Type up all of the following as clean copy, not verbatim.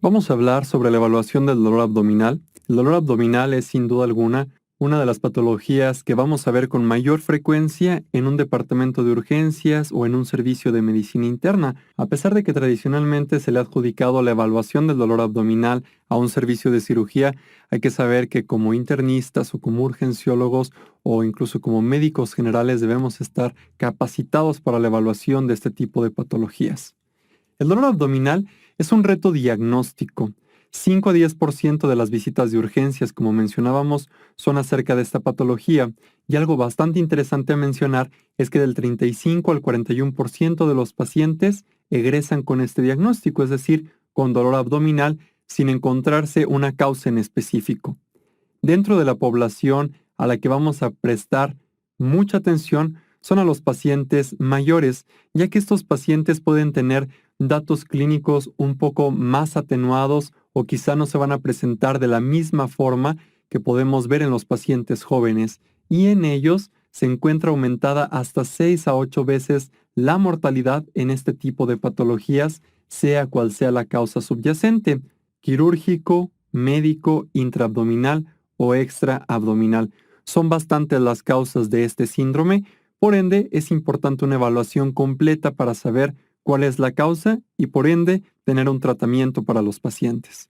Vamos a hablar sobre la evaluación del dolor abdominal. El dolor abdominal es sin duda alguna una de las patologías que vamos a ver con mayor frecuencia en un departamento de urgencias o en un servicio de medicina interna, a pesar de que tradicionalmente se le ha adjudicado la evaluación del dolor abdominal a un servicio de cirugía. Hay que saber que como internistas o como urgenciólogos o incluso como médicos generales debemos estar capacitados para la evaluación de este tipo de patologías. El dolor abdominal es un reto diagnóstico. 5 a 10% de las visitas de urgencias, como mencionábamos, son acerca de esta patología, y algo bastante interesante a mencionar es que del 35 al 41% de los pacientes egresan con este diagnóstico, es decir, con dolor abdominal, sin encontrarse una causa en específico. Dentro de la población a la que vamos a prestar mucha atención son a los pacientes mayores, ya que estos pacientes pueden tener datos clínicos un poco más atenuados o quizá no se van a presentar de la misma forma que podemos ver en los pacientes jóvenes, y en ellos se encuentra aumentada hasta 6 a 8 veces la mortalidad en este tipo de patologías, sea cual sea la causa subyacente: quirúrgico, médico, intraabdominal o extraabdominal. Son bastantes las causas de este síndrome, por ende es importante una evaluación completa para saber cuál es la causa y por ende tener un tratamiento para los pacientes.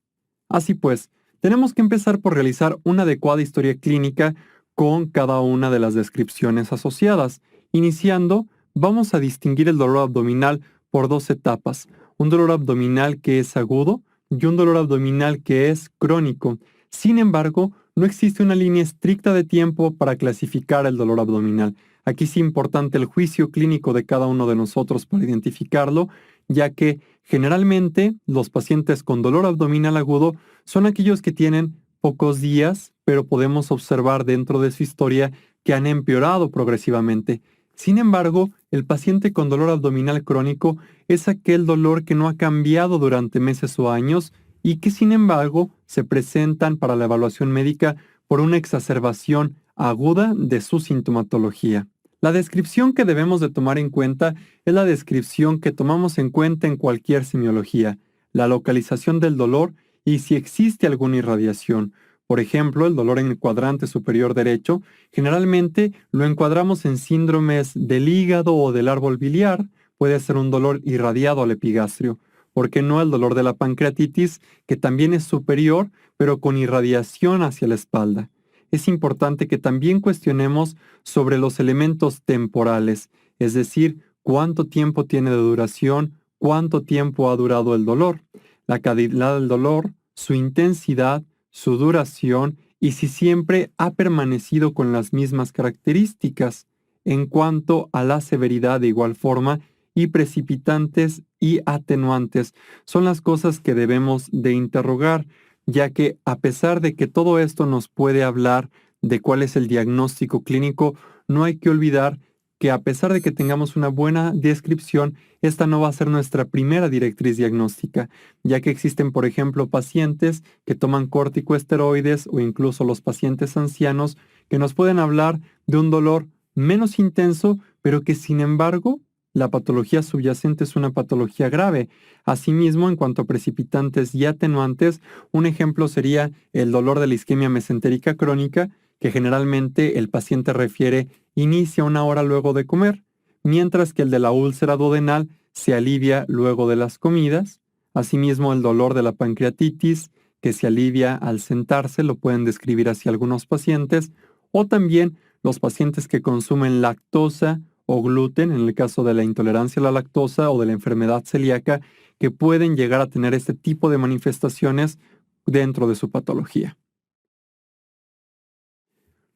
Así pues, tenemos que empezar por realizar una adecuada historia clínica con cada una de las descripciones asociadas. Iniciando, vamos a distinguir el dolor abdominal por dos etapas: un dolor abdominal que es agudo y un dolor abdominal que es crónico. Sin embargo, no existe una línea estricta de tiempo para clasificar el dolor abdominal. Aquí es importante el juicio clínico de cada uno de nosotros para identificarlo, ya que generalmente los pacientes con dolor abdominal agudo son aquellos que tienen pocos días, pero podemos observar dentro de su historia que han empeorado progresivamente. Sin embargo, el paciente con dolor abdominal crónico es aquel dolor que no ha cambiado durante meses o años y que sin embargo se presentan para la evaluación médica por una exacerbación aguda de su sintomatología. La descripción que debemos de tomar en cuenta es la descripción que tomamos en cuenta en cualquier semiología: la localización del dolor y si existe alguna irradiación. Por ejemplo, el dolor en el cuadrante superior derecho generalmente lo encuadramos en síndromes del hígado o del árbol biliar. Puede ser un dolor irradiado al epigastrio. ¿Por qué no el dolor de la pancreatitis, que también es superior, pero con irradiación hacia la espalda? Es importante que también cuestionemos sobre los elementos temporales, es decir, cuánto tiempo tiene de duración, cuánto tiempo ha durado el dolor, la calidad del dolor, su intensidad, su duración y si siempre ha permanecido con las mismas características. En cuanto a la severidad, de igual forma, y precipitantes y atenuantes son las cosas que debemos de interrogar, ya que a pesar de que todo esto nos puede hablar de cuál es el diagnóstico clínico, no hay que olvidar que a pesar de que tengamos una buena descripción, esta no va a ser nuestra primera directriz diagnóstica, ya que existen, por ejemplo, pacientes que toman corticosteroides o incluso los pacientes ancianos que nos pueden hablar de un dolor menos intenso, pero que sin embargo la patología subyacente es una patología grave. Asimismo, en cuanto a precipitantes y atenuantes, un ejemplo sería el dolor de la isquemia mesentérica crónica, que generalmente el paciente refiere inicia una hora luego de comer, mientras que el de la úlcera duodenal se alivia luego de las comidas. Asimismo, el dolor de la pancreatitis, que se alivia al sentarse, lo pueden describir así algunos pacientes, o también los pacientes que consumen lactosa o gluten, en el caso de la intolerancia a la lactosa o de la enfermedad celíaca, que pueden llegar a tener este tipo de manifestaciones dentro de su patología.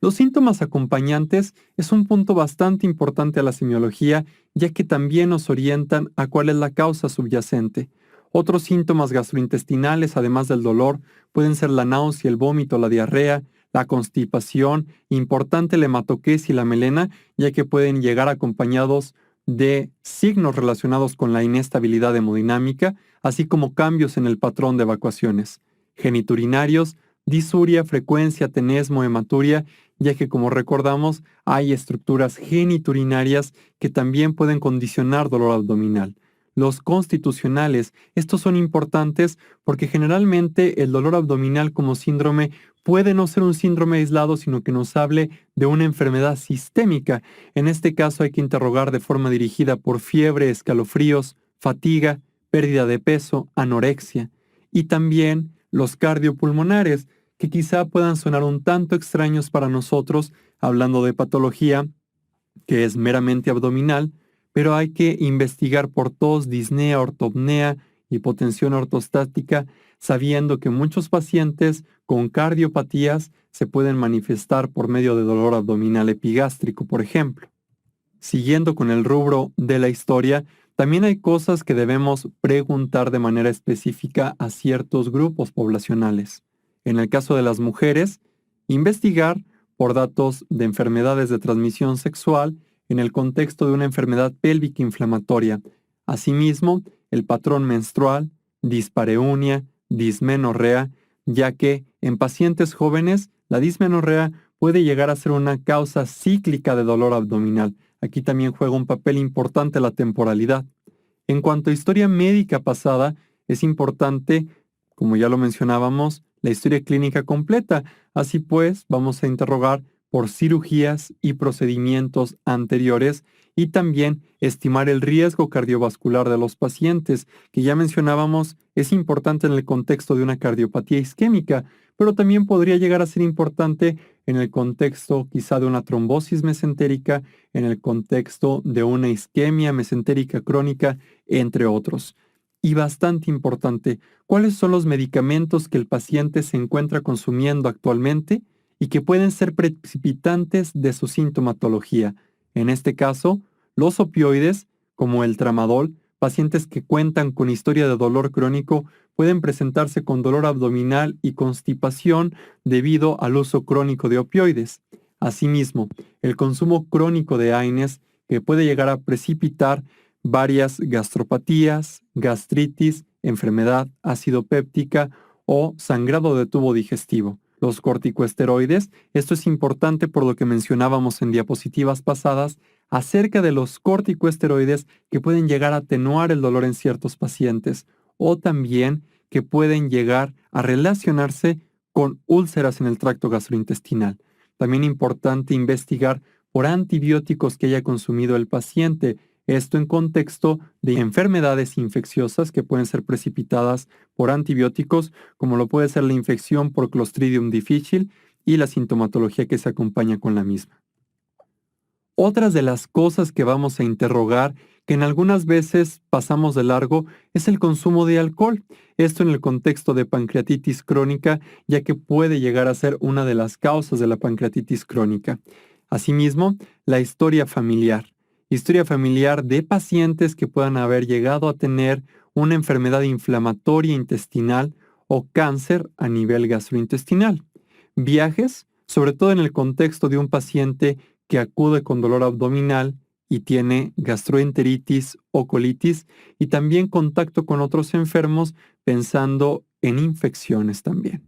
Los síntomas acompañantes es un punto bastante importante a la semiología, ya que también nos orientan a cuál es la causa subyacente. Otros síntomas gastrointestinales, además del dolor, pueden ser la náusea, el vómito, la diarrea, la constipación, importante el hematoqués y la melena, ya que pueden llegar acompañados de signos relacionados con la inestabilidad hemodinámica, así como cambios en el patrón de evacuaciones. Geniturinarios, disuria, frecuencia, tenesmo, hematuria, ya que como recordamos hay estructuras geniturinarias que también pueden condicionar dolor abdominal. Los constitucionales, estos son importantes porque generalmente el dolor abdominal como síndrome puede no ser un síndrome aislado, sino que nos hable de una enfermedad sistémica. En este caso hay que interrogar de forma dirigida por fiebre, escalofríos, fatiga, pérdida de peso, anorexia. Y también los cardiopulmonares, que quizá puedan sonar un tanto extraños para nosotros, hablando de patología que es meramente abdominal, pero hay que investigar por tos, disnea, ortopnea, hipotensión ortostática, sabiendo que muchos pacientes con cardiopatías se pueden manifestar por medio de dolor abdominal epigástrico, por ejemplo. Siguiendo con el rubro de la historia, también hay cosas que debemos preguntar de manera específica a ciertos grupos poblacionales. En el caso de las mujeres, investigar por datos de enfermedades de transmisión sexual en el contexto de una enfermedad pélvica inflamatoria. Asimismo, el patrón menstrual, dispareunia, dismenorrea, ya que en pacientes jóvenes la dismenorrea puede llegar a ser una causa cíclica de dolor abdominal. Aquí también juega un papel importante la temporalidad. En cuanto a historia médica pasada, es importante, como ya lo mencionábamos, la historia clínica completa. Así pues, vamos a interrogar por cirugías y procedimientos anteriores y también estimar el riesgo cardiovascular de los pacientes, que ya mencionábamos es importante en el contexto de una cardiopatía isquémica, pero también podría llegar a ser importante en el contexto quizá de una trombosis mesentérica, en el contexto de una isquemia mesentérica crónica, entre otros. Y bastante importante, ¿cuáles son los medicamentos que el paciente se encuentra consumiendo actualmente y que pueden ser precipitantes de su sintomatología? En este caso, los opioides, como el tramadol, pacientes que cuentan con historia de dolor crónico pueden presentarse con dolor abdominal y constipación debido al uso crónico de opioides. Asimismo, el consumo crónico de AINES que puede llegar a precipitar varias gastropatías, gastritis, enfermedad ácido péptica o sangrado de tubo digestivo. Los corticosteroides, esto es importante por lo que mencionábamos en diapositivas pasadas acerca de los corticosteroides que pueden llegar a atenuar el dolor en ciertos pacientes o también que pueden llegar a relacionarse con úlceras en el tracto gastrointestinal. También importante investigar por antibióticos que haya consumido el paciente, esto en contexto de enfermedades infecciosas que pueden ser precipitadas por antibióticos, como lo puede ser la infección por Clostridium difficile y la sintomatología que se acompaña con la misma. Otras de las cosas que vamos a interrogar, que en algunas veces pasamos de largo, es el consumo de alcohol. Esto en el contexto de pancreatitis crónica, ya que puede llegar a ser una de las causas de la pancreatitis crónica. Asimismo, la historia familiar. Historia familiar de pacientes que puedan haber llegado a tener una enfermedad inflamatoria intestinal o cáncer a nivel gastrointestinal. Viajes, sobre todo en el contexto de un paciente que acude con dolor abdominal y tiene gastroenteritis o colitis, y también contacto con otros enfermos pensando en infecciones también.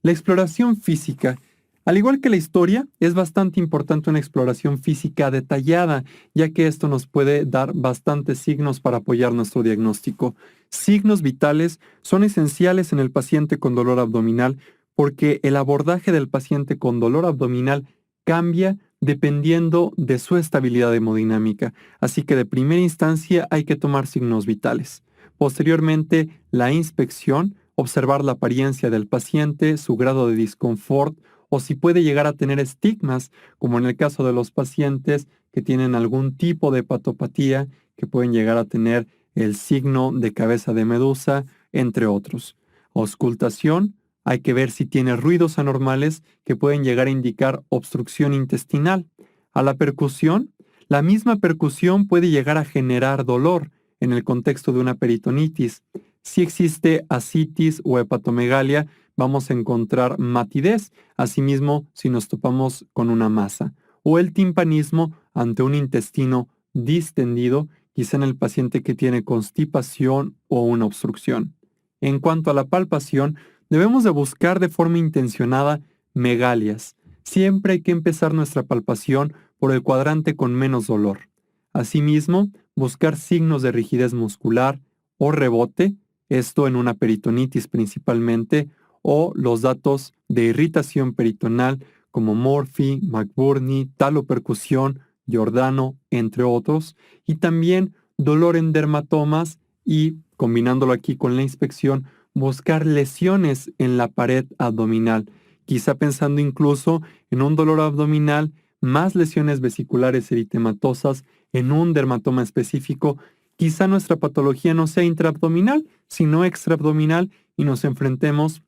La exploración física. Al igual que la historia, es bastante importante una exploración física detallada, ya que esto nos puede dar bastantes signos para apoyar nuestro diagnóstico. Signos vitales son esenciales en el paciente con dolor abdominal porque el abordaje del paciente con dolor abdominal cambia dependiendo de su estabilidad hemodinámica, así que de primera instancia hay que tomar signos vitales. Posteriormente, la inspección, observar la apariencia del paciente, su grado de disconfort o si puede llegar a tener estigmas, como en el caso de los pacientes que tienen algún tipo de hepatopatía, que pueden llegar a tener el signo de cabeza de medusa, entre otros. Auscultación, hay que ver si tiene ruidos anormales que pueden llegar a indicar obstrucción intestinal. A la percusión, la misma percusión puede llegar a generar dolor en el contexto de una peritonitis. Si existe ascitis o hepatomegalia, vamos a encontrar matidez, asimismo si nos topamos con una masa, o el timpanismo ante un intestino distendido, quizá en el paciente que tiene constipación o una obstrucción. En cuanto a la palpación, debemos de buscar de forma intencionada megalias. Siempre hay que empezar nuestra palpación por el cuadrante con menos dolor. Asimismo, buscar signos de rigidez muscular o rebote, esto en una peritonitis principalmente, o los datos de irritación peritonal como Murphy, McBurney, talopercusión, Giordano, entre otros, y también dolor en dermatomas y, combinándolo aquí con la inspección, buscar lesiones en la pared abdominal, quizá pensando incluso en un dolor abdominal, más lesiones vesiculares eritematosas en un dermatoma específico. Quizá nuestra patología no sea intraabdominal, sino extraabdominal y nos enfrentemos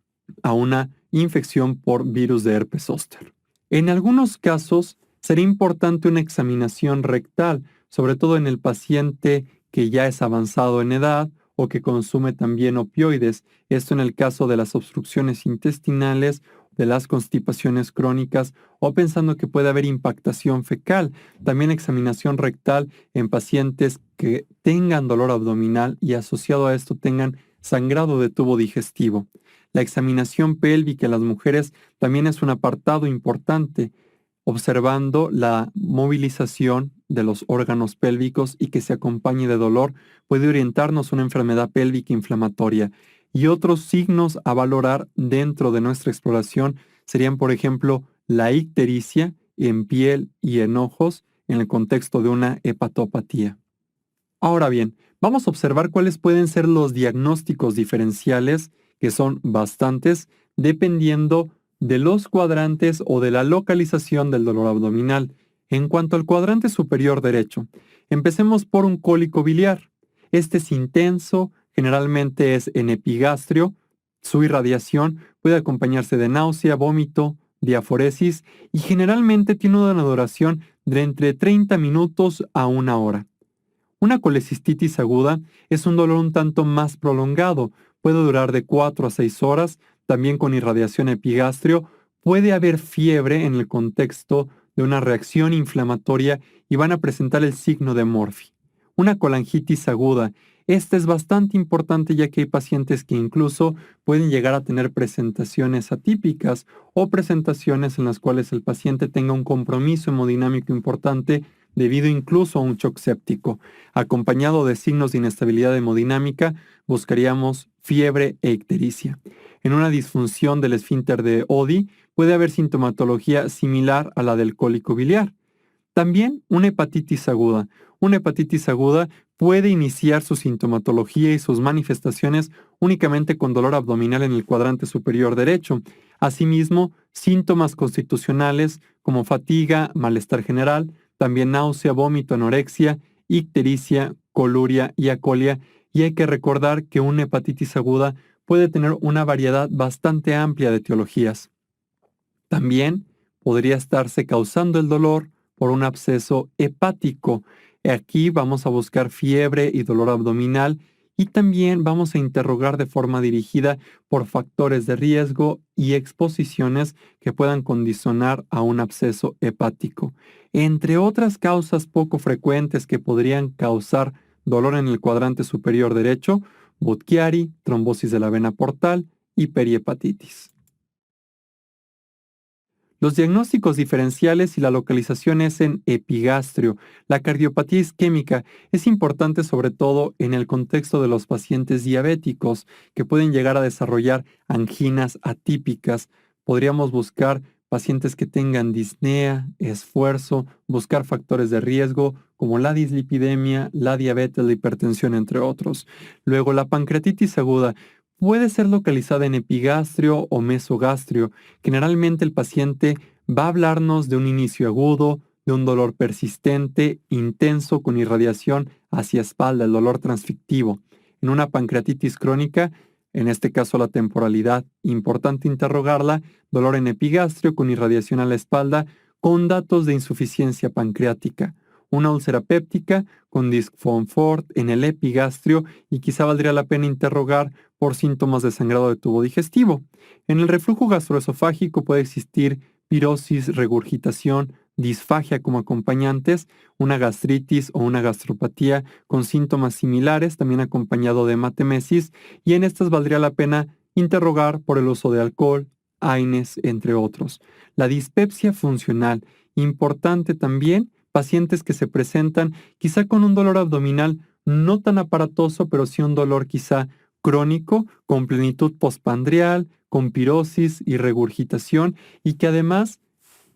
a una infección por virus de herpes zóster. En algunos casos, sería importante una examinación rectal, sobre todo en el paciente que ya es avanzado en edad o que consume también opioides, esto en el caso de las obstrucciones intestinales, de las constipaciones crónicas o pensando que puede haber impactación fecal. También examinación rectal en pacientes que tengan dolor abdominal y asociado a esto tengan sangrado de tubo digestivo. La examinación pélvica en las mujeres también es un apartado importante, observando la movilización de los órganos pélvicos y que se acompañe de dolor puede orientarnos a una enfermedad pélvica inflamatoria. Y otros signos a valorar dentro de nuestra exploración serían, por ejemplo, la ictericia en piel y en ojos en el contexto de una hepatopatía. Ahora bien, vamos a observar cuáles pueden ser los diagnósticos diferenciales, que son bastantes, dependiendo de los cuadrantes o de la localización del dolor abdominal. En cuanto al cuadrante superior derecho, empecemos por un cólico biliar. Este es intenso, generalmente es en epigastrio. Su irradiación puede acompañarse de náusea, vómito, diaforesis y generalmente tiene una duración de entre 30 minutos a una hora. Una colecistitis aguda es un dolor un tanto más prolongado, puede durar de 4 a 6 horas, también con irradiación epigastrio, puede haber fiebre en el contexto de una reacción inflamatoria y van a presentar el signo de Murphy. Una colangitis aguda, esta es bastante importante ya que hay pacientes que incluso pueden llegar a tener presentaciones atípicas o presentaciones en las cuales el paciente tenga un compromiso hemodinámico importante debido incluso a un shock séptico. Acompañado de signos de inestabilidad hemodinámica, buscaríamos fiebre e ictericia. En una disfunción del esfínter de Oddi puede haber sintomatología similar a la del cólico biliar. También una hepatitis aguda. Una hepatitis aguda puede iniciar su sintomatología y sus manifestaciones únicamente con dolor abdominal en el cuadrante superior derecho. Asimismo, síntomas constitucionales como fatiga, malestar general, también náusea, vómito, anorexia, ictericia, coluria y acolia. Y hay que recordar que una hepatitis aguda puede tener una variedad bastante amplia de etiologías. También podría estarse causando el dolor por un absceso hepático. Aquí vamos a buscar fiebre y dolor abdominal y también vamos a interrogar de forma dirigida por factores de riesgo y exposiciones que puedan condicionar a un absceso hepático. Entre otras causas poco frecuentes que podrían causar dolor en el cuadrante superior derecho, Budd-Chiari, trombosis de la vena portal y perihepatitis. Los diagnósticos diferenciales y la localización es en epigastrio. La cardiopatía isquémica es importante sobre todo en el contexto de los pacientes diabéticos que pueden llegar a desarrollar anginas atípicas. Podríamos buscar pacientes que tengan disnea, esfuerzo, buscar factores de riesgo como la dislipidemia, la diabetes, la hipertensión, entre otros. Luego, la pancreatitis aguda puede ser localizada en epigastrio o mesogastrio. Generalmente el paciente va a hablarnos de un inicio agudo, de un dolor persistente, intenso, con irradiación hacia espalda, el dolor transfictivo. En una pancreatitis crónica, en este caso la temporalidad, importante interrogarla, dolor en epigastrio con irradiación a la espalda, con datos de insuficiencia pancreática. Una úlcera péptica con disconfort en el epigastrio y quizá valdría la pena interrogar por síntomas de sangrado de tubo digestivo. En el reflujo gastroesofágico puede existir pirosis, regurgitación, disfagia como acompañantes, una gastritis o una gastropatía con síntomas similares, también acompañado de hematemesis, y en estas valdría la pena interrogar por el uso de alcohol, AINES, entre otros. La dispepsia funcional, importante también pacientes que se presentan quizá con un dolor abdominal no tan aparatoso, pero sí un dolor quizá crónico, con plenitud postpandrial, con pirosis y regurgitación, y que además,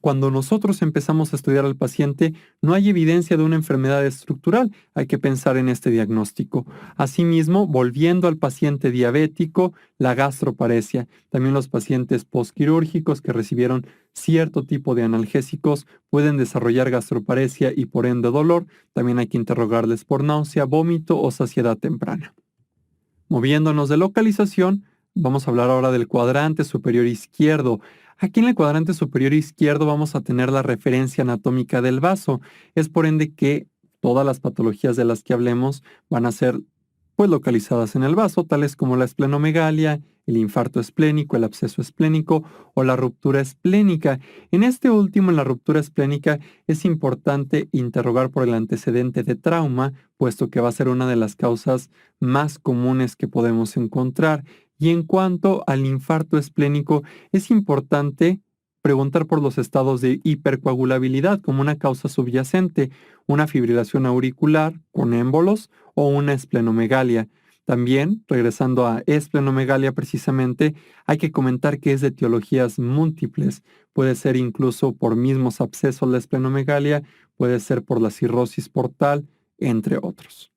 cuando nosotros empezamos a estudiar al paciente, no hay evidencia de una enfermedad estructural. Hay que pensar en este diagnóstico. Asimismo, volviendo al paciente diabético, la gastroparesia. También los pacientes postquirúrgicos que recibieron cierto tipo de analgésicos pueden desarrollar gastroparesia y por ende dolor. También hay que interrogarles por náusea, vómito o saciedad temprana. Moviéndonos de localización, vamos a hablar ahora del cuadrante superior izquierdo. Aquí en el cuadrante superior izquierdo vamos a tener la referencia anatómica del vaso. Es por ende que todas las patologías de las que hablemos van a ser pues localizadas en el vaso, tales como la esplenomegalia, el infarto esplénico, el absceso esplénico o la ruptura esplénica. En este último, en la ruptura esplénica, es importante interrogar por el antecedente de trauma, puesto que va a ser una de las causas más comunes que podemos encontrar. Y en cuanto al infarto esplénico, es importante preguntar por los estados de hipercoagulabilidad como una causa subyacente, una fibrilación auricular con émbolos o una esplenomegalia. También, regresando a esplenomegalia precisamente, hay que comentar que es de etiologías múltiples. Puede ser incluso por mismos abscesos la esplenomegalia, puede ser por la cirrosis portal, entre otros.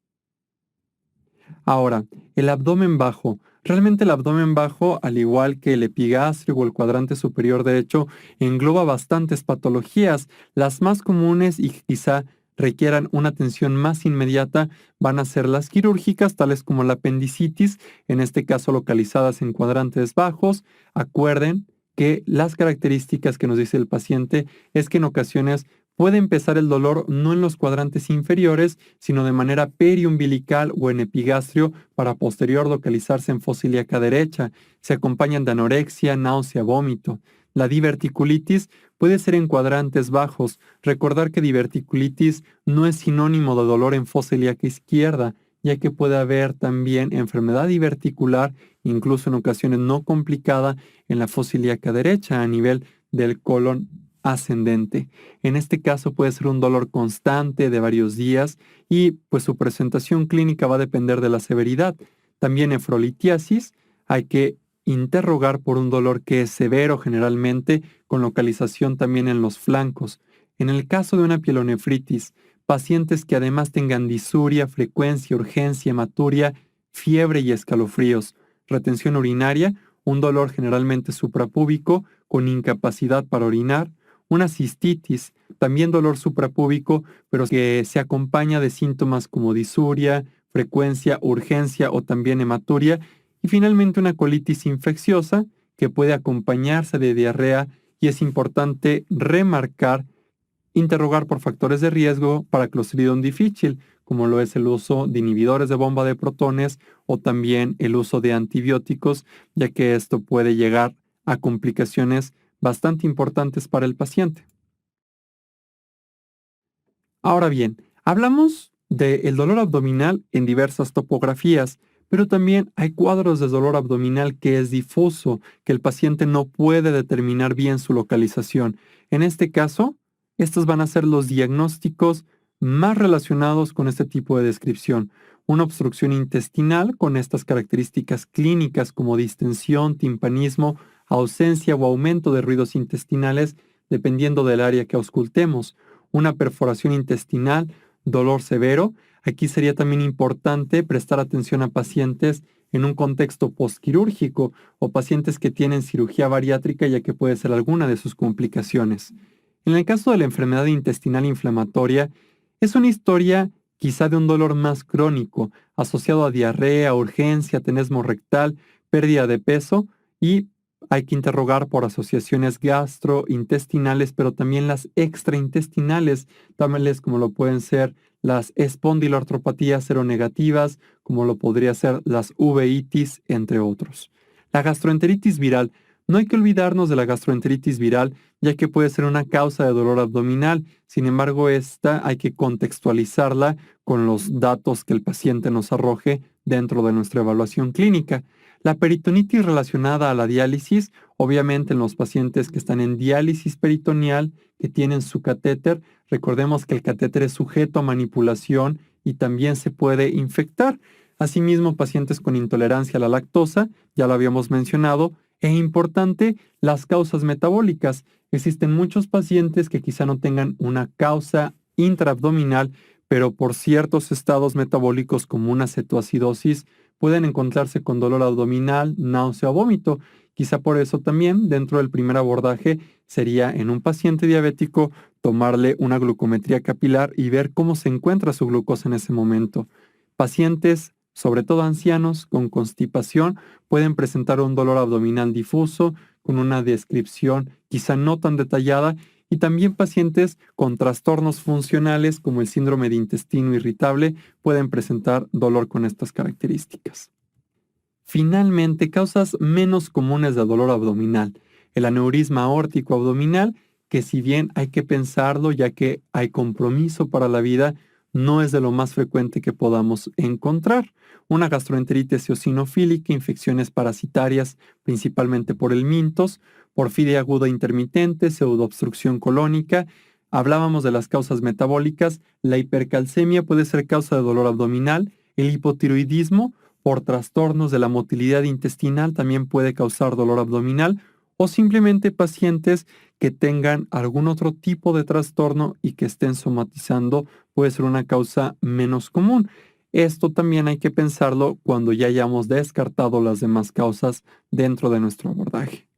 Ahora, el abdomen bajo. Realmente el abdomen bajo, al igual que el epigastrio o el cuadrante superior derecho, engloba bastantes patologías. Las más comunes y que quizá requieran una atención más inmediata van a ser las quirúrgicas, tales como la apendicitis, en este caso localizadas en cuadrantes bajos. Acuerden que las características que nos dice el paciente es que en ocasiones puede empezar el dolor no en los cuadrantes inferiores, sino de manera periumbilical o en epigastrio para posterior localizarse en fosa ilíaca derecha. Se acompañan de anorexia, náusea, vómito. La diverticulitis puede ser en cuadrantes bajos. Recordar que diverticulitis no es sinónimo de dolor en fosa ilíaca izquierda, ya que puede haber también enfermedad diverticular, incluso en ocasiones no complicada, en la fosa ilíaca derecha a nivel del colon ascendente. En este caso puede ser un dolor constante de varios días y pues su presentación clínica va a depender de la severidad. También nefrolitiasis, hay que interrogar por un dolor que es severo generalmente, con localización también en los flancos. En el caso de una pielonefritis, pacientes que además tengan disuria, frecuencia, urgencia, hematuria, fiebre y escalofríos, retención urinaria, un dolor generalmente suprapúbico con incapacidad para orinar, una cistitis, también dolor suprapúbico, pero que se acompaña de síntomas como disuria, frecuencia, urgencia o también hematuria, y finalmente una colitis infecciosa que puede acompañarse de diarrea y es importante remarcar, interrogar por factores de riesgo para Clostridium difficile, como lo es el uso de inhibidores de bomba de protones o también el uso de antibióticos, ya que esto puede llegar a complicaciones bastante importantes para el paciente. Ahora bien, hablamos del dolor abdominal en diversas topografías, pero también hay cuadros de dolor abdominal que es difuso, que el paciente no puede determinar bien su localización. En este caso, estos van a ser los diagnósticos más relacionados con este tipo de descripción. Una obstrucción intestinal con estas características clínicas como distensión, timpanismo, ausencia o aumento de ruidos intestinales, dependiendo del área que auscultemos. Una perforación intestinal, dolor severo. Aquí sería también importante prestar atención a pacientes en un contexto postquirúrgico o pacientes que tienen cirugía bariátrica, ya que puede ser alguna de sus complicaciones. En el caso de la enfermedad intestinal inflamatoria, es una historia quizá de un dolor más crónico, asociado a diarrea, urgencia, tenesmo rectal, pérdida de peso y hay que interrogar por asociaciones gastrointestinales, pero también las extraintestinales, tales como lo pueden ser las espondiloartropatías seronegativas, como lo podría ser las uveitis, entre otros. La gastroenteritis viral No hay que olvidarnos de la gastroenteritis viral, ya que puede ser una causa de dolor abdominal. Sin embargo, esta hay que contextualizarla con los datos que el paciente nos arroje dentro de nuestra evaluación clínica. La peritonitis relacionada a la diálisis, obviamente en los pacientes que están en diálisis peritoneal, que tienen su catéter, recordemos que el catéter es sujeto a manipulación y también se puede infectar. Asimismo, pacientes con intolerancia a la lactosa, ya lo habíamos mencionado, e importante, las causas metabólicas. Existen muchos pacientes que quizá no tengan una causa intraabdominal, pero por ciertos estados metabólicos como una cetoacidosis, pueden encontrarse con dolor abdominal, náusea o vómito. Quizá por eso también, dentro del primer abordaje, sería en un paciente diabético tomarle una glucometría capilar y ver cómo se encuentra su glucosa en ese momento. Pacientes, sobre todo ancianos, con constipación, pueden presentar un dolor abdominal difuso, con una descripción quizá no tan detallada, y también pacientes con trastornos funcionales como el síndrome de intestino irritable pueden presentar dolor con estas características. Finalmente, causas menos comunes de dolor abdominal. El aneurisma aórtico abdominal, que si bien hay que pensarlo ya que hay compromiso para la vida, no es de lo más frecuente que podamos encontrar. Una gastroenteritis eosinofílica, infecciones parasitarias, principalmente por el mintos, porfiria aguda intermitente, pseudoobstrucción colónica. Hablábamos de las causas metabólicas. La hipercalcemia puede ser causa de dolor abdominal. El hipotiroidismo, por trastornos de la motilidad intestinal, también puede causar dolor abdominal, o simplemente pacientes que tengan algún otro tipo de trastorno y que estén somatizando puede ser una causa menos común. Esto también hay que pensarlo cuando ya hayamos descartado las demás causas dentro de nuestro abordaje.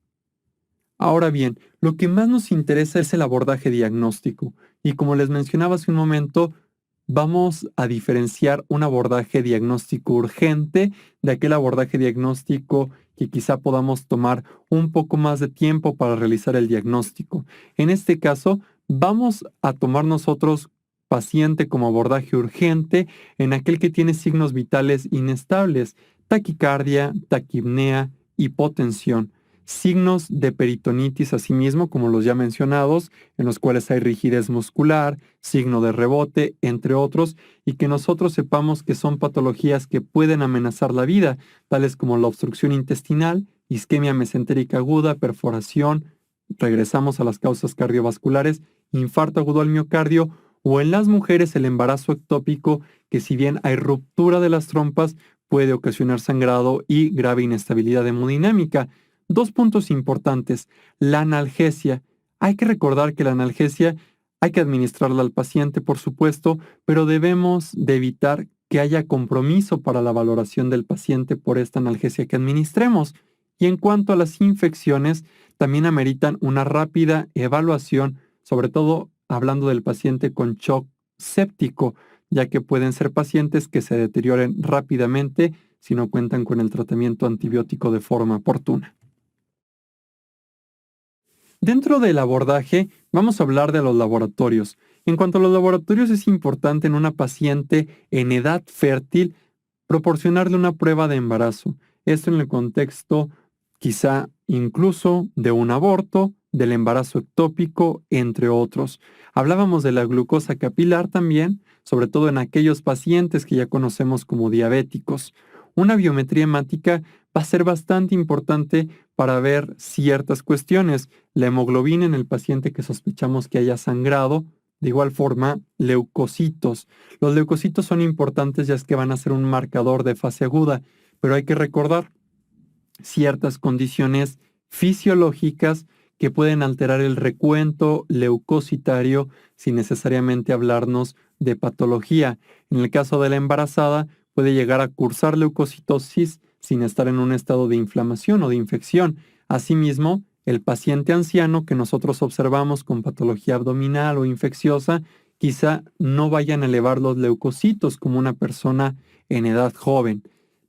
Ahora bien, lo que más nos interesa es el abordaje diagnóstico y como les mencionaba hace un momento, vamos a diferenciar un abordaje diagnóstico urgente de aquel abordaje diagnóstico que quizá podamos tomar un poco más de tiempo para realizar el diagnóstico. En este caso, vamos a tomar nosotros paciente como abordaje urgente en aquel que tiene signos vitales inestables, taquicardia, taquipnea, hipotensión. Signos de peritonitis asimismo, como los ya mencionados, en los cuales hay rigidez muscular, signo de rebote, entre otros, y que nosotros sepamos que son patologías que pueden amenazar la vida, tales como la obstrucción intestinal, isquemia mesentérica aguda, perforación, regresamos a las causas cardiovasculares, infarto agudo al miocardio, o en las mujeres el embarazo ectópico, que si bien hay ruptura de las trompas, puede ocasionar sangrado y grave inestabilidad hemodinámica. Dos puntos importantes. La analgesia. Hay que recordar que la analgesia hay que administrarla al paciente, por supuesto, pero debemos de evitar que haya compromiso para la valoración del paciente por esta analgesia que administremos. Y en cuanto a las infecciones, también ameritan una rápida evaluación, sobre todo hablando del paciente con shock séptico, ya que pueden ser pacientes que se deterioren rápidamente si no cuentan con el tratamiento antibiótico de forma oportuna. Dentro del abordaje, vamos a hablar de los laboratorios. En cuanto a los laboratorios, es importante en una paciente en edad fértil proporcionarle una prueba de embarazo. Esto en el contexto quizá incluso de un aborto, del embarazo ectópico, entre otros. Hablábamos de la glucosa capilar también, sobre todo en aquellos pacientes que ya conocemos como diabéticos. Una biometría hemática va a ser bastante importante para ver ciertas cuestiones. La hemoglobina en el paciente que sospechamos que haya sangrado, de igual forma, leucocitos. Los leucocitos son importantes ya es que van a ser un marcador de fase aguda, pero hay que recordar ciertas condiciones fisiológicas que pueden alterar el recuento leucocitario sin necesariamente hablarnos de patología. En el caso de la embarazada, puede llegar a cursar leucocitosis sin estar en un estado de inflamación o de infección. Asimismo, el paciente anciano que nosotros observamos con patología abdominal o infecciosa, quizá no vayan a elevar los leucocitos como una persona en edad joven.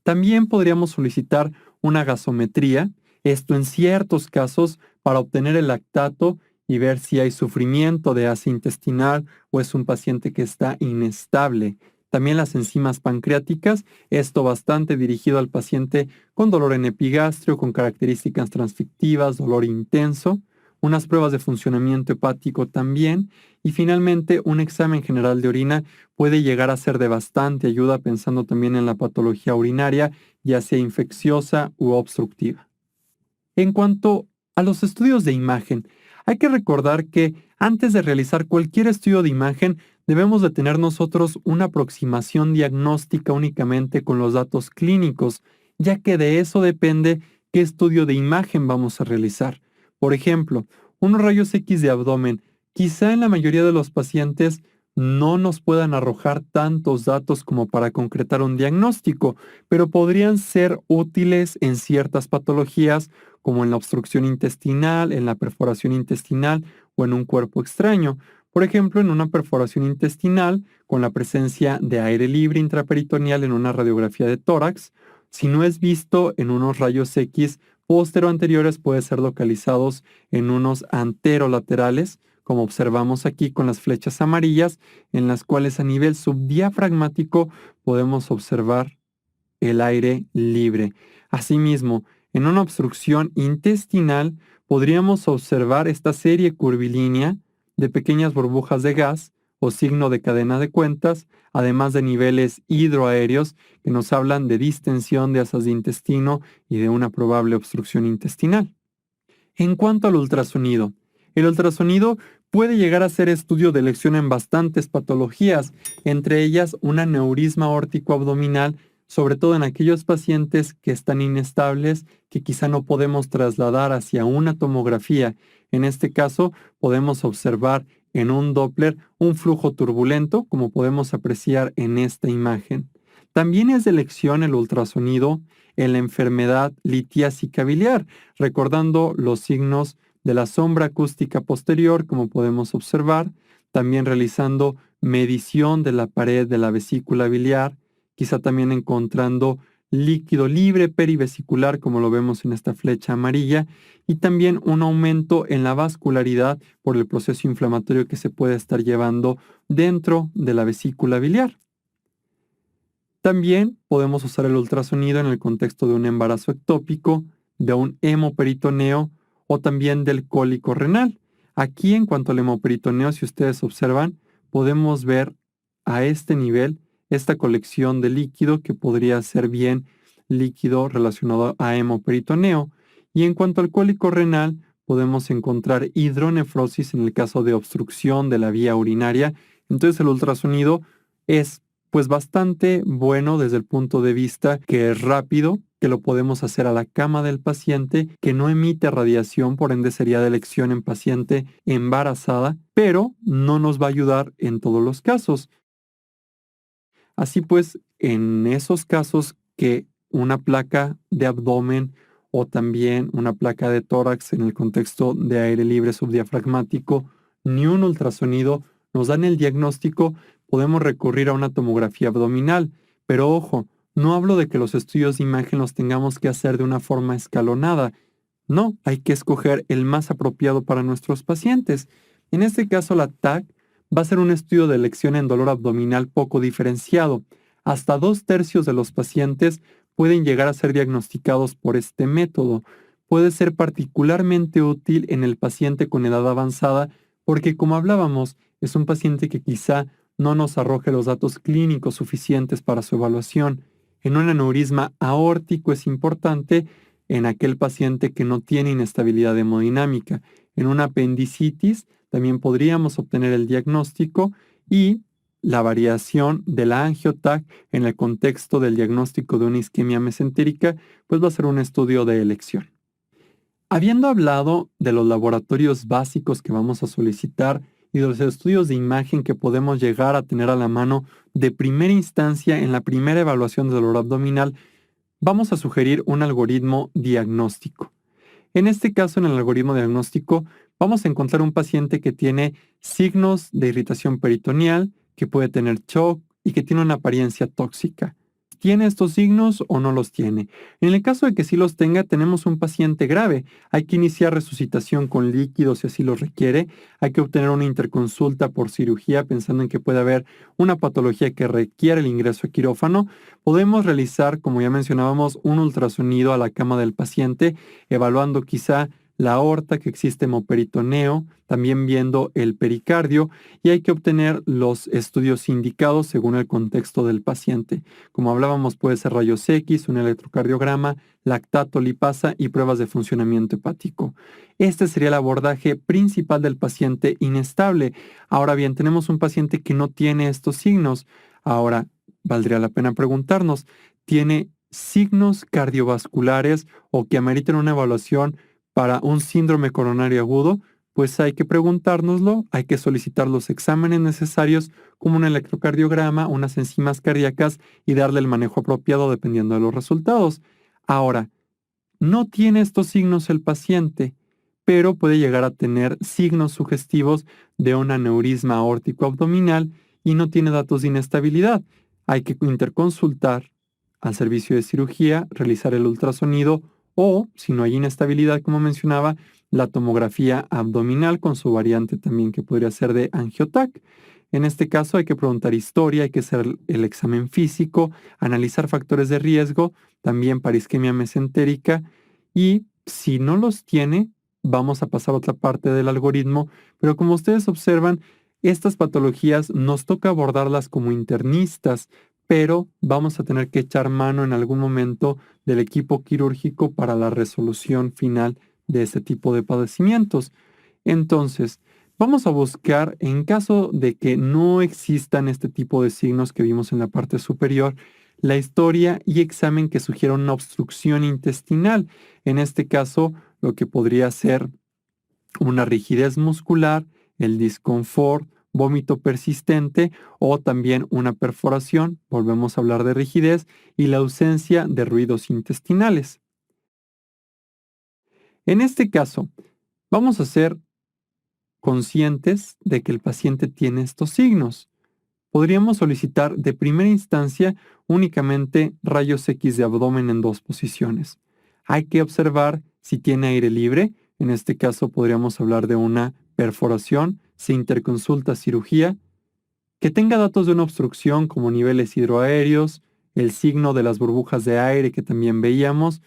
También podríamos solicitar una gasometría, esto en ciertos casos para obtener el lactato y ver si hay sufrimiento de asa intestinal o es un paciente que está inestable. También las enzimas pancreáticas, esto bastante dirigido al paciente con dolor en epigastrio, con características transfictivas, dolor intenso, unas pruebas de funcionamiento hepático también, y finalmente un examen general de orina puede llegar a ser de bastante ayuda pensando también en la patología urinaria, ya sea infecciosa u obstructiva. En cuanto a los estudios de imagen, hay que recordar que antes de realizar cualquier estudio de imagen, debemos de tener nosotros una aproximación diagnóstica únicamente con los datos clínicos, ya que de eso depende qué estudio de imagen vamos a realizar. Por ejemplo, unos rayos X de abdomen, quizá en la mayoría de los pacientes no nos puedan arrojar tantos datos como para concretar un diagnóstico, pero podrían ser útiles en ciertas patologías como en la obstrucción intestinal, en la perforación intestinal o en un cuerpo extraño. Por ejemplo, en una perforación intestinal con la presencia de aire libre intraperitoneal en una radiografía de tórax, si no es visto en unos rayos X posteroanteriores, puede ser localizados en unos anterolaterales, como observamos aquí con las flechas amarillas, en las cuales a nivel subdiafragmático podemos observar el aire libre. Asimismo, en una obstrucción intestinal podríamos observar esta serie curvilínea de pequeñas burbujas de gas o signo de cadena de cuentas, además de niveles hidroaéreos que nos hablan de distensión de asas de intestino y de una probable obstrucción intestinal. En cuanto al ultrasonido, el ultrasonido puede llegar a ser estudio de elección en bastantes patologías, entre ellas un aneurisma aórtico abdominal, sobre todo en aquellos pacientes que están inestables, que quizá no podemos trasladar hacia una tomografía. En este caso, podemos observar en un Doppler un flujo turbulento, como podemos apreciar en esta imagen. También es de elección el ultrasonido en la enfermedad litiásica biliar, recordando los signos de la sombra acústica posterior, como podemos observar, también realizando medición de la pared de la vesícula biliar, quizá también encontrando líquido libre perivesicular, como lo vemos en esta flecha amarilla, y también un aumento en la vascularidad por el proceso inflamatorio que se puede estar llevando dentro de la vesícula biliar. También podemos usar el ultrasonido en el contexto de un embarazo ectópico, de un hemoperitoneo o también del cólico renal. Aquí, en cuanto al hemoperitoneo, si ustedes observan, podemos ver a este nivel esta colección de líquido que podría ser bien líquido relacionado a hemoperitoneo. Y en cuanto al cólico renal, podemos encontrar hidronefrosis en el caso de obstrucción de la vía urinaria. Entonces el ultrasonido es pues bastante bueno desde el punto de vista que es rápido, que lo podemos hacer a la cama del paciente, que no emite radiación, por ende sería de elección en paciente embarazada, pero no nos va a ayudar en todos los casos. Así pues, en esos casos que una placa de abdomen o también una placa de tórax en el contexto de aire libre subdiafragmático, ni un ultrasonido nos dan el diagnóstico, podemos recurrir a una tomografía abdominal. Pero ojo, no hablo de que los estudios de imagen los tengamos que hacer de una forma escalonada. No, hay que escoger el más apropiado para nuestros pacientes. En este caso, la TAC va a ser un estudio de elección en dolor abdominal poco diferenciado. Hasta 2/3 de los pacientes pueden llegar a ser diagnosticados por este método. Puede ser particularmente útil en el paciente con edad avanzada porque, como hablábamos, es un paciente que quizá no nos arroje los datos clínicos suficientes para su evaluación. En un aneurisma aórtico es importante en aquel paciente que no tiene inestabilidad hemodinámica. En una apendicitis también podríamos obtener el diagnóstico y la variación de la angiotac en el contexto del diagnóstico de una isquemia mesentérica, pues va a ser un estudio de elección. Habiendo hablado de los laboratorios básicos que vamos a solicitar y de los estudios de imagen que podemos llegar a tener a la mano de primera instancia en la primera evaluación del dolor abdominal, vamos a sugerir un algoritmo diagnóstico. En este caso, en el algoritmo diagnóstico, vamos a encontrar un paciente que tiene signos de irritación peritoneal, que puede tener shock y que tiene una apariencia tóxica. ¿tiene estos signos o no los tiene? En el caso de que sí los tenga, tenemos un paciente grave. Hay que iniciar resucitación con líquidos si así lo requiere. Hay que obtener una interconsulta por cirugía pensando en que puede haber una patología que requiere el ingreso a quirófano. Podemos realizar, como ya mencionábamos, un ultrasonido a la cama del paciente, evaluando quizá la aorta, que existe hemoperitoneo, también viendo el pericardio, y hay que obtener los estudios indicados según el contexto del paciente. Como hablábamos, puede ser rayos X, un electrocardiograma, lactato, lipasa y pruebas de funcionamiento hepático. Este sería el abordaje principal del paciente inestable. Ahora bien, tenemos un paciente que no tiene estos signos. Ahora, valdría la pena preguntarnos, ¿tiene signos cardiovasculares o que ameriten una evaluación para un síndrome coronario agudo? Pues hay que preguntárnoslo, hay que solicitar los exámenes necesarios como un electrocardiograma, unas enzimas cardíacas y darle el manejo apropiado dependiendo de los resultados. Ahora, no tiene estos signos el paciente, pero puede llegar a tener signos sugestivos de un aneurisma aórtico abdominal y no tiene datos de inestabilidad. Hay que interconsultar al servicio de cirugía, realizar el ultrasonido o, si no hay inestabilidad, como mencionaba, la tomografía abdominal con su variante también que podría ser de angiotac. En este caso hay que preguntar historia, hay que hacer el examen físico, analizar factores de riesgo, también para isquemia mesentérica y si no los tiene, vamos a pasar a otra parte del algoritmo, pero como ustedes observan, estas patologías nos toca abordarlas como internistas, pero vamos a tener que echar mano en algún momento del equipo quirúrgico para la resolución final de este tipo de padecimientos. Entonces, vamos a buscar, en caso de que no existan este tipo de signos que vimos en la parte superior, la historia y examen que sugiera una obstrucción intestinal. En este caso, lo que podría ser una rigidez muscular, el disconfort, vómito persistente o también una perforación, volvemos a hablar de rigidez, y la ausencia de ruidos intestinales. En este caso, vamos a ser conscientes de que el paciente tiene estos signos. Podríamos solicitar de primera instancia únicamente rayos X de abdomen en dos posiciones. Hay que observar si tiene aire libre. En este caso podríamos hablar de una perforación, se interconsulta cirugía, que tenga datos de una obstrucción como niveles hidroaéreos, el signo de las burbujas de aire que también veíamos.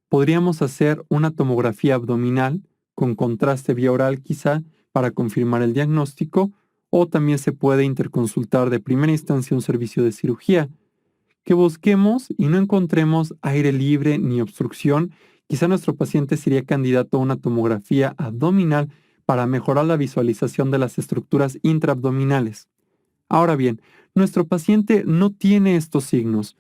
Podríamos hacer una tomografía abdominal con contraste vía oral quizá para confirmar el diagnóstico o también se puede interconsultar de primera instancia un servicio de cirugía. Que busquemos y no encontremos aire libre ni obstrucción, quizá nuestro paciente sería candidato a una tomografía abdominal para mejorar la visualización de las estructuras intraabdominales. Ahora bien, nuestro paciente no tiene estos signos.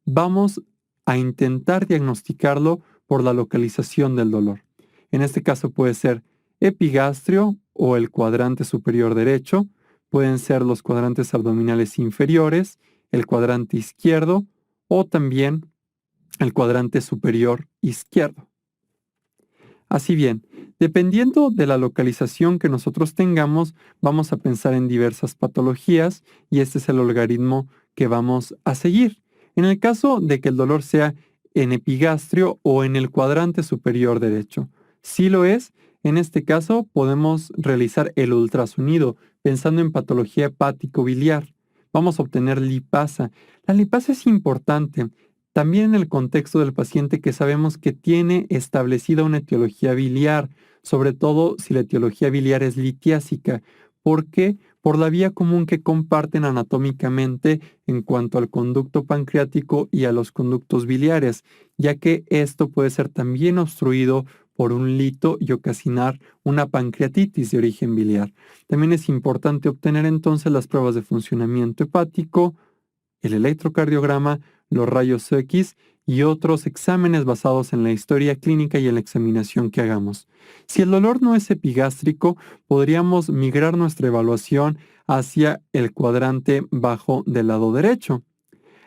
Vamos a intentar diagnosticarlo por la localización del dolor. En este caso puede ser epigastrio o el cuadrante superior derecho, pueden ser los cuadrantes abdominales inferiores, el cuadrante izquierdo o también el cuadrante superior izquierdo. Así bien, dependiendo de la localización que nosotros tengamos, vamos a pensar en diversas patologías y este es el algoritmo que vamos a seguir. En el caso de que el dolor sea en epigastrio o en el cuadrante superior derecho, si lo es, en este caso podemos realizar el ultrasonido pensando en patología hepático-biliar. Vamos a obtener lipasa. La lipasa es importante también en el contexto del paciente que sabemos que tiene establecida una etiología biliar, sobre todo si la etiología biliar es litiásica. ¿Por qué? Por la vía común que comparten anatómicamente en cuanto al conducto pancreático y a los conductos biliares, ya que esto puede ser también obstruido por un lito y ocasionar una pancreatitis de origen biliar. También es importante obtener entonces las pruebas de funcionamiento hepático, el electrocardiograma, los rayos X y otros exámenes basados en la historia clínica y en la examinación que hagamos. Si el dolor no es epigástrico, podríamos migrar nuestra evaluación hacia el cuadrante bajo del lado derecho.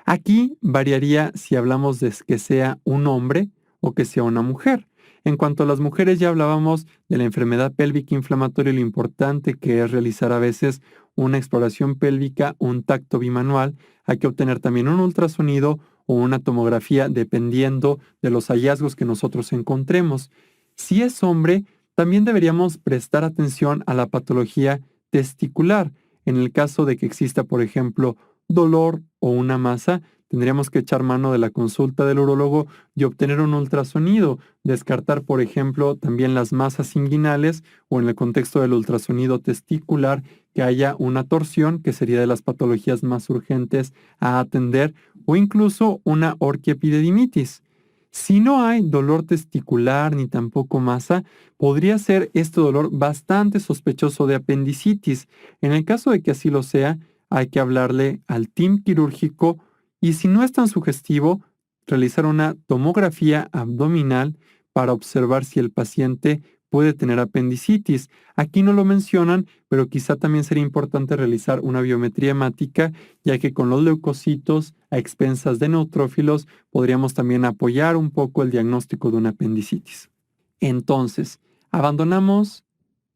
Aquí variaría si hablamos de que sea un hombre o que sea una mujer. En cuanto a las mujeres, ya hablábamos de la enfermedad pélvica inflamatoria y lo importante que es realizar a veces una exploración pélvica, un tacto bimanual. Hay que obtener también un ultrasonido o una tomografía dependiendo de los hallazgos que nosotros encontremos. Si es hombre, también deberíamos prestar atención a la patología testicular. En el caso de que exista, por ejemplo, dolor o una masa, tendríamos que echar mano de la consulta del urólogo y obtener un ultrasonido, descartar, por ejemplo, también las masas inguinales o en el contexto del ultrasonido testicular que haya una torsión, que sería de las patologías más urgentes a atender, o incluso una orquiepididimitis. Si no hay dolor testicular ni tampoco masa, podría ser este dolor bastante sospechoso de apendicitis. En el caso de que así lo sea, hay que hablarle al team quirúrgico y si no es tan sugestivo, realizar una tomografía abdominal para observar si el paciente puede tener apendicitis. Aquí no lo mencionan, pero quizá también sería importante realizar una biometría hemática, ya que con los leucocitos a expensas de neutrófilos podríamos también apoyar un poco el diagnóstico de una apendicitis. Entonces, abandonamos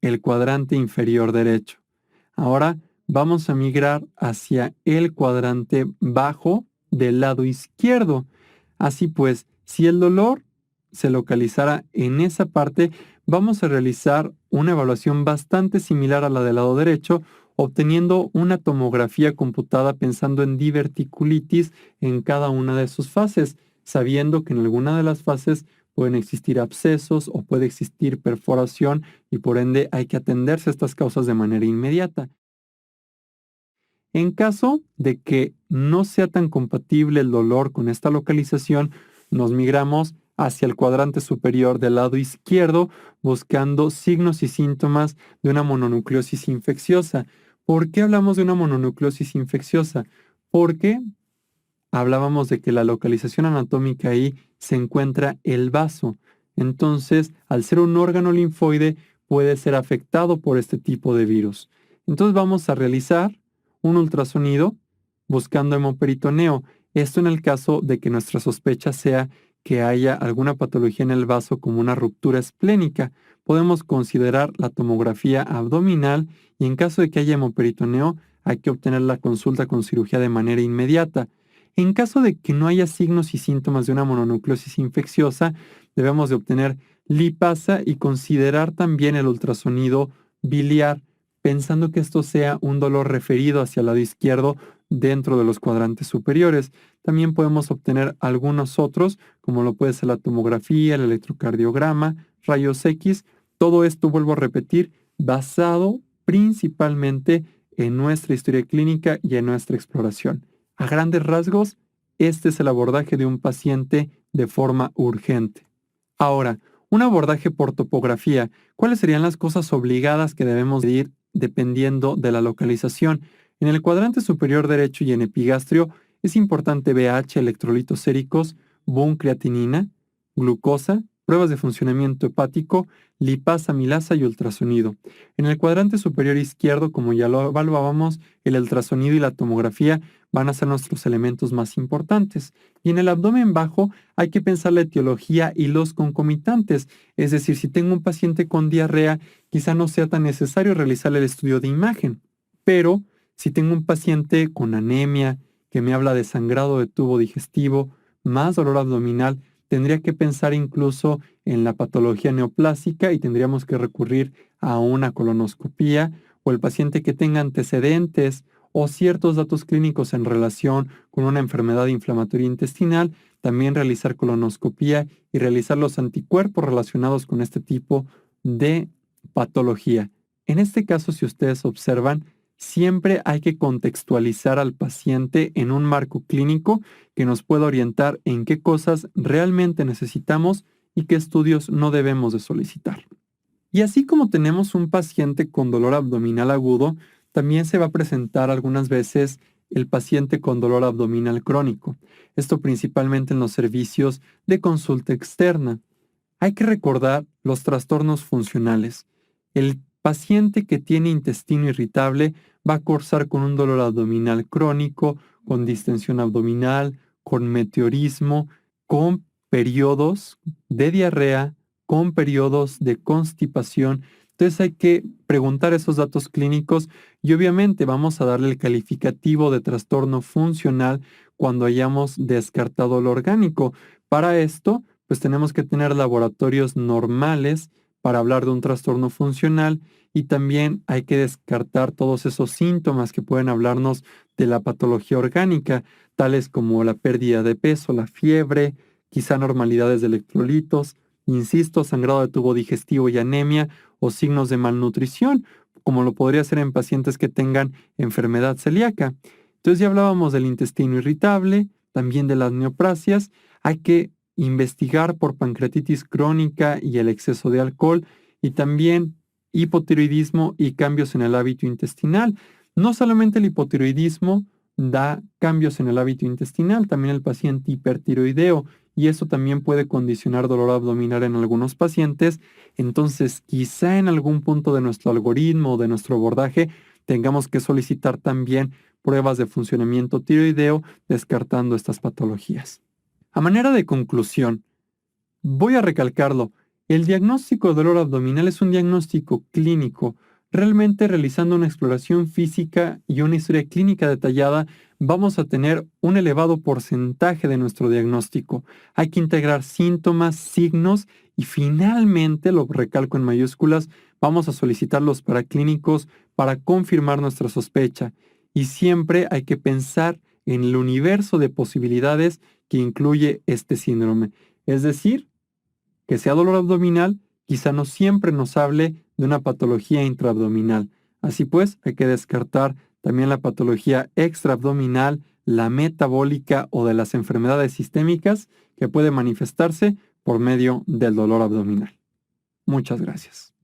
el cuadrante inferior derecho. Ahora vamos a migrar hacia el cuadrante bajo del lado izquierdo. Así pues, si el dolor se localizara en esa parte, vamos a realizar una evaluación bastante similar a la del lado derecho, obteniendo una tomografía computada pensando en diverticulitis en cada una de sus fases, sabiendo que en alguna de las fases pueden existir abscesos o puede existir perforación y por ende hay que atenderse a estas causas de manera inmediata. En caso de que no sea tan compatible el dolor con esta localización, nos migramos hacia el cuadrante superior del lado izquierdo buscando signos y síntomas de una mononucleosis infecciosa. ¿Por qué hablamos de una mononucleosis infecciosa? Porque hablábamos de que la localización anatómica ahí se encuentra el vaso. Entonces, al ser un órgano linfoide, puede ser afectado por este tipo de virus. Entonces vamos a realizar un ultrasonido buscando hemoperitoneo. Esto en el caso de que nuestra sospecha sea que haya alguna patología en el vaso como una ruptura esplénica. Podemos considerar la tomografía abdominal y en caso de que haya hemoperitoneo, hay que obtener la consulta con cirugía de manera inmediata. En caso de que no haya signos y síntomas de una mononucleosis infecciosa, debemos de obtener lipasa y considerar también el ultrasonido biliar, pensando que esto sea un dolor referido hacia el lado izquierdo dentro de los cuadrantes superiores. También podemos obtener algunos otros, como lo puede ser la tomografía, el electrocardiograma, rayos X. Todo esto, vuelvo a repetir, basado principalmente en nuestra historia clínica y en nuestra exploración. A grandes rasgos, este es el abordaje de un paciente de forma urgente. Ahora, un abordaje por topografía. ¿Cuáles serían las cosas obligadas que debemos ir dependiendo de la localización? En el cuadrante superior derecho y en epigastrio es importante BH, electrolitos séricos, BUN, creatinina, glucosa, pruebas de funcionamiento hepático, lipasa, amilasa y ultrasonido. En el cuadrante superior izquierdo, como ya lo evaluábamos, el ultrasonido y la tomografía van a ser nuestros elementos más importantes. Y en el abdomen bajo hay que pensar la etiología y los concomitantes. Es decir, si tengo un paciente con diarrea, quizá no sea tan necesario realizar el estudio de imagen. Pero si tengo un paciente con anemia, que me habla de sangrado de tubo digestivo, más dolor abdominal, tendría que pensar incluso en la patología neoplásica y tendríamos que recurrir a una colonoscopía o el paciente que tenga antecedentes o ciertos datos clínicos en relación con una enfermedad inflamatoria intestinal, también realizar colonoscopía y realizar los anticuerpos relacionados con este tipo de patología. En este caso, si ustedes observan, siempre hay que contextualizar al paciente en un marco clínico que nos pueda orientar en qué cosas realmente necesitamos y qué estudios no debemos de solicitar. Y así como tenemos un paciente con dolor abdominal agudo, también se va a presentar algunas veces el paciente con dolor abdominal crónico. Esto principalmente en los servicios de consulta externa. Hay que recordar los trastornos funcionales. El paciente que tiene intestino irritable va a cursar con un dolor abdominal crónico, con distensión abdominal, con meteorismo, con periodos de diarrea, con periodos de constipación Entonces hay que preguntar esos datos clínicos y obviamente vamos a darle el calificativo de trastorno funcional cuando hayamos descartado lo orgánico. Para esto, pues tenemos que tener laboratorios normales para hablar de un trastorno funcional y también hay que descartar todos esos síntomas que pueden hablarnos de la patología orgánica, tales como la pérdida de peso, la fiebre, quizá anormalidades de electrolitos, insisto, sangrado de tubo digestivo y anemia o signos de malnutrición, como lo podría ser en pacientes que tengan enfermedad celíaca. Entonces ya hablábamos del intestino irritable, también de las neoplasias. Hay que investigar por pancreatitis crónica y el exceso de alcohol y también hipotiroidismo y cambios en el hábito intestinal. No solamente el hipotiroidismo da cambios en el hábito intestinal, también el paciente hipertiroideo y eso también puede condicionar dolor abdominal en algunos pacientes. Entonces, quizá en algún punto de nuestro algoritmo o de nuestro abordaje tengamos que solicitar también pruebas de funcionamiento tiroideo descartando estas patologías. A manera de conclusión, voy a recalcarlo, el diagnóstico de dolor abdominal es un diagnóstico clínico. Realmente realizando una exploración física y una historia clínica detallada, vamos a tener un elevado porcentaje de nuestro diagnóstico. Hay que integrar síntomas, signos y finalmente, lo recalco en mayúsculas, vamos a solicitar los paraclínicos para confirmar nuestra sospecha. Y siempre hay que pensar en el universo de posibilidades que incluye este síndrome. Es decir, que sea dolor abdominal, quizá no siempre nos hable de una patología intraabdominal. Así pues, hay que descartar también la patología extraabdominal, la metabólica o de las enfermedades sistémicas que puede manifestarse por medio del dolor abdominal. Muchas gracias.